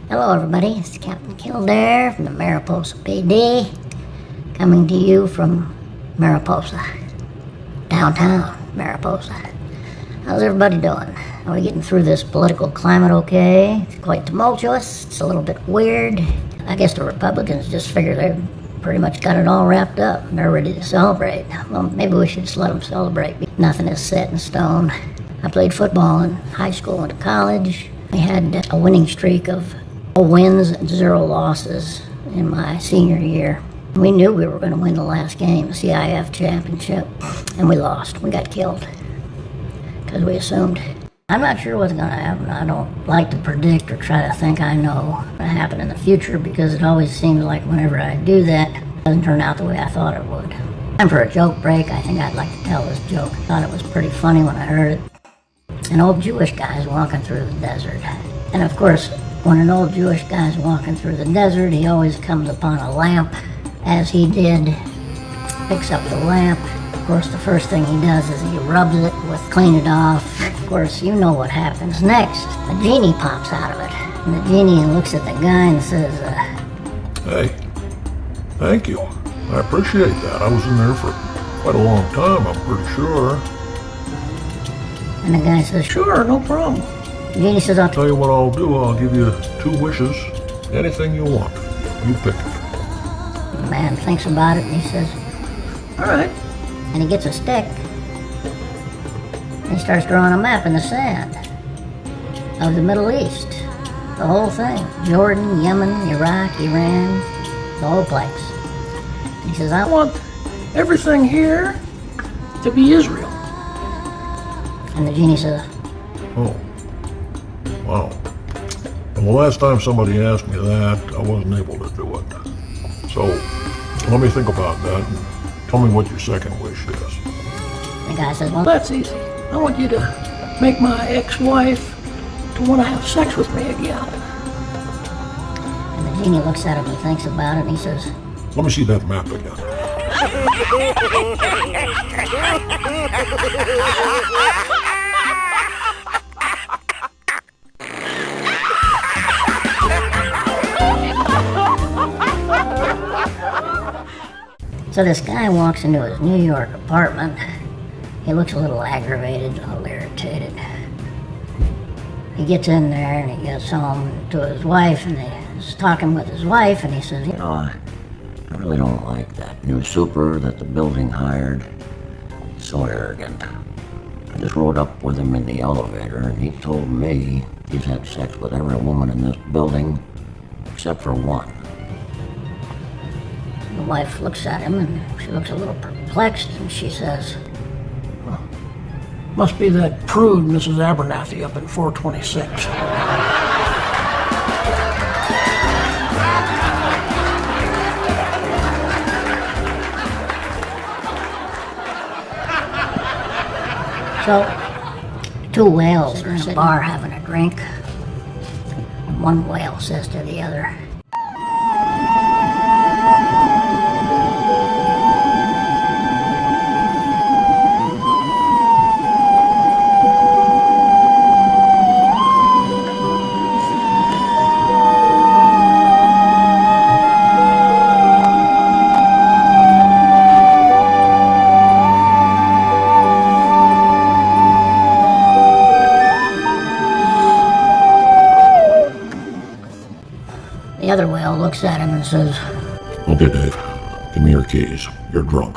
Hello everybody, it's Captain Kildare from the Mariposa PD, coming to you from Mariposa, downtown Mariposa. How's everybody doing? Are we getting through this political climate okay? It's quite tumultuous, it's a little bit weird. I guess the Republicans just figure they've pretty much got it all wrapped up and they're ready to celebrate. Well, maybe we should just let them celebrate. Nothing is set in stone. I played football in high school and college. We had a winning streak of 0 wins and 0 losses in my senior year. We knew we were going to win the last game, the CIF championship, and we lost. We got killed because we assumed. I'm not sure what's going to happen. I don't like to predict or try to think I know what's going to happen in the future because it always seems like whenever I do that, it doesn't turn out the way I thought it would. Time for a joke break. I think I'd like to tell this joke. I thought it was pretty funny when I heard it. An old Jewish guy is walking through the desert. And of course, when an old Jewish guy is walking through the desert, he always comes upon a lamp, as he did, picks up the lamp. Of course, the first thing he does is he rubs it with clean it off. Of course, you know what happens next. A genie pops out of it. And the genie looks at the guy and says, Hey, thank you. I appreciate that. I was in there for quite a long time, I'm pretty sure. And the guy says, sure, no problem. The genie says, I'll tell you what I'll do. I'll give you 2 wishes. Anything you want. You pick it. The man thinks about it and he says, all right. And he gets a stick and he starts drawing a map in the sand of the Middle East. The whole thing. Jordan, Yemen, Iraq, Iran, the whole place. He says, I want everything here to be Israel. And the genie says, oh, wow. And the last time somebody asked me that, I wasn't able to do it. So, let me think about that and tell me what your second wish is. The guy says, well, that's easy. I want you to make my ex-wife to want to have sex with me again. And the genie looks at him and thinks about it and he says, let me see that map again. So this guy walks into his New York apartment. He looks a little aggravated, a little irritated. He gets in there and he gets home to his wife and he's talking with his wife and he says, you know, I really don't like that new super that the building hired. He's so arrogant. I just rode up with him in the elevator and he told me he's had sex with every woman in this building except for one. The wife looks at him and she looks a little perplexed and she says, must be that prude Mrs. Abernathy up in 426. So, 2 whales are in a bar having a drink. One whale says to the other, the other whale looks at him and says, Okay, Dave, give me your keys. You're drunk.